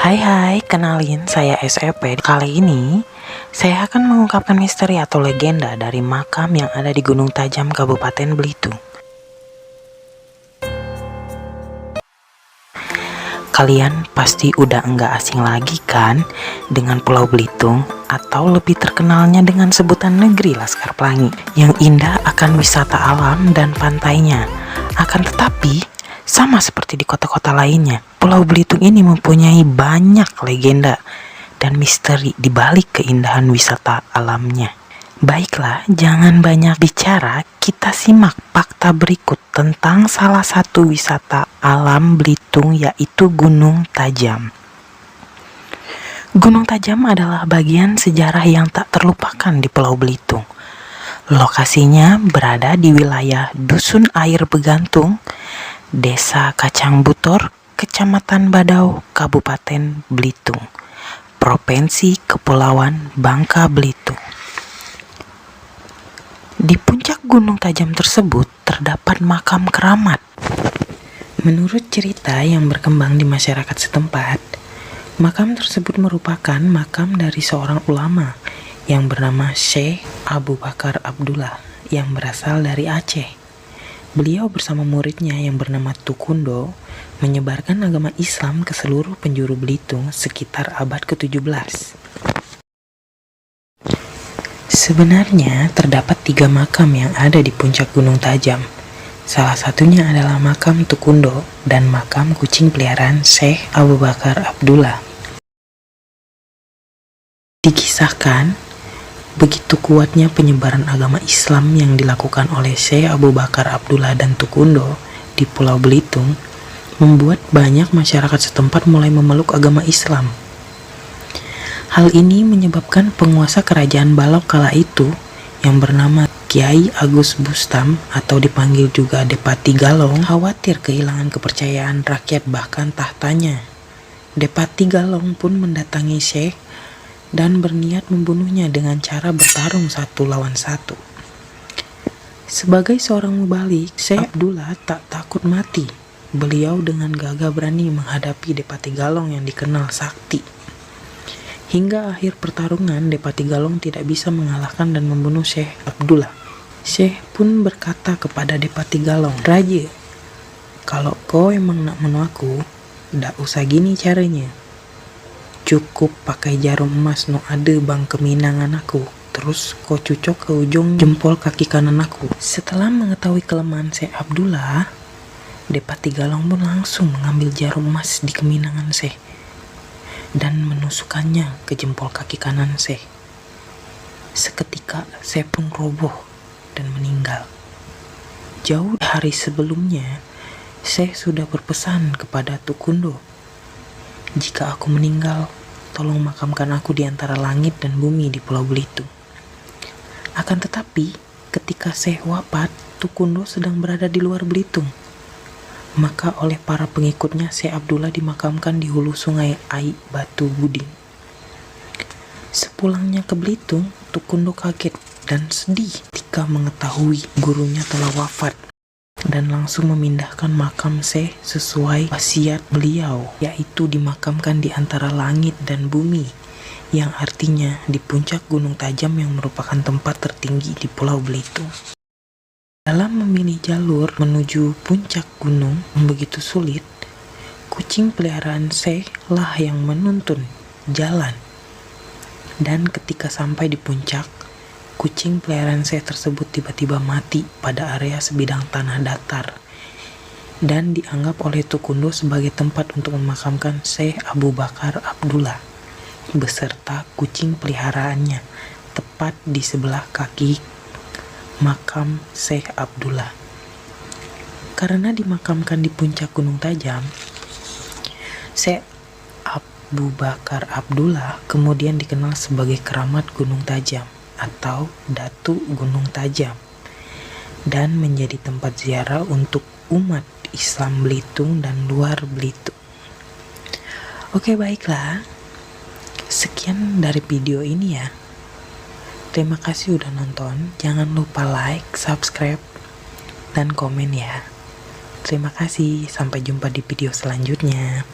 Hai, kenalin saya SEP. Kali ini saya akan mengungkapkan misteri atau legenda dari makam yang ada di Gunung Tajam, Kabupaten Belitung. Kalian pasti udah enggak asing lagi kan dengan Pulau Belitung, atau lebih terkenalnya dengan sebutan Negeri Laskar Pelangi, yang indah akan wisata alam dan pantainya. Akan tetapi, sama seperti di kota-kota lainnya, Pulau Belitung ini mempunyai banyak legenda dan misteri di balik keindahan wisata alamnya. Baiklah, jangan banyak bicara, kita simak fakta berikut tentang salah satu wisata alam Belitung, yaitu Gunung Tajam. Gunung Tajam adalah bagian sejarah yang tak terlupakan di Pulau Belitung. Lokasinya berada di wilayah Dusun Air Begantung, Desa Kacang Butor, Kecamatan Badau, Kabupaten Belitung, Provinsi Kepulauan Bangka Belitung. Di puncak Gunung Tajam tersebut terdapat makam keramat. Menurut cerita yang berkembang di masyarakat setempat, makam tersebut merupakan makam dari seorang ulama yang bernama Syekh Abu Bakar Abdullah yang berasal dari Aceh. Beliau bersama muridnya yang bernama Tukundo menyebarkan agama Islam ke seluruh penjuru Belitung sekitar abad ke-17. Sebenarnya terdapat 3 makam yang ada di puncak Gunung Tajam. Salah satunya adalah makam Tukundo dan makam kucing peliharaan Syekh Abu Bakar Abdullah. Dikisahkan, begitu kuatnya penyebaran agama Islam yang dilakukan oleh Syekh Abu Bakar Abdullah dan Tukundo di Pulau Belitung, membuat banyak masyarakat setempat mulai memeluk agama Islam. Hal ini menyebabkan penguasa kerajaan Balau kala itu yang bernama Kiai Agus Bustam atau dipanggil juga Depati Galong khawatir kehilangan kepercayaan rakyat bahkan tahtanya. Depati Galong pun mendatangi Syekh dan berniat membunuhnya dengan cara bertarung 1 lawan 1. Sebagai seorang mubalik, Syekh Abdullah tak takut mati. Beliau dengan gagah berani menghadapi Depati Galong yang dikenal sakti. Hingga akhir pertarungan, Depati Galong tidak bisa mengalahkan dan membunuh Syekh Abdullah. Syekh pun berkata kepada Depati Galong, "Raja, kalau kau emang nak bunuh aku, ndak usah gini caranya. Cukup pakai jarum emas no ada bang keminangan aku. Terus kau cucok ke ujung jempol kaki kanan aku." Setelah mengetahui kelemahan Syekh Abdullah, Depati Galong pun langsung mengambil jarum emas di keminangan Syekh dan menusukkannya ke jempol kaki kanan Syekh. Seketika Syekh pun roboh dan meninggal. Jauh hari sebelumnya, Syekh sudah berpesan kepada Tukundo, "Jika aku meninggal, tolong makamkan aku di antara langit dan bumi di Pulau Belitung." Akan tetapi, ketika Syekh wafat, Tukundo sedang berada di luar Belitung. Maka oleh para pengikutnya, Syekh Abdullah dimakamkan di hulu sungai Ai Batu Buding. Sepulangnya ke Belitung, Tukundo kaget dan sedih ketika mengetahui gurunya telah wafat, dan langsung memindahkan makam Syekh sesuai wasiat beliau, yaitu dimakamkan di antara langit dan bumi, yang artinya di puncak Gunung Tajam yang merupakan tempat tertinggi di Pulau Belitung. Dalam memilih jalur menuju puncak gunung yang begitu sulit, kucing peliharaan Syekh lah yang menuntun jalan. Dan ketika sampai di puncak, kucing peliharaan Syekh tersebut tiba-tiba mati pada area sebidang tanah datar dan dianggap oleh Tukundo sebagai tempat untuk memakamkan Syekh Abu Bakar Abdullah beserta kucing peliharaannya tepat di sebelah kaki makam Syekh Abdullah. Karena dimakamkan di puncak Gunung Tajam, Syekh Abu Bakar Abdullah kemudian dikenal sebagai keramat Gunung Tajam atau Datu Gunung Tajam, dan menjadi tempat ziarah untuk umat Islam Belitung dan luar Belitung. Oke, baiklah, sekian dari video ini ya. Terima kasih udah nonton. Jangan lupa like, subscribe, dan komen ya. Terima kasih. Sampai jumpa di video selanjutnya.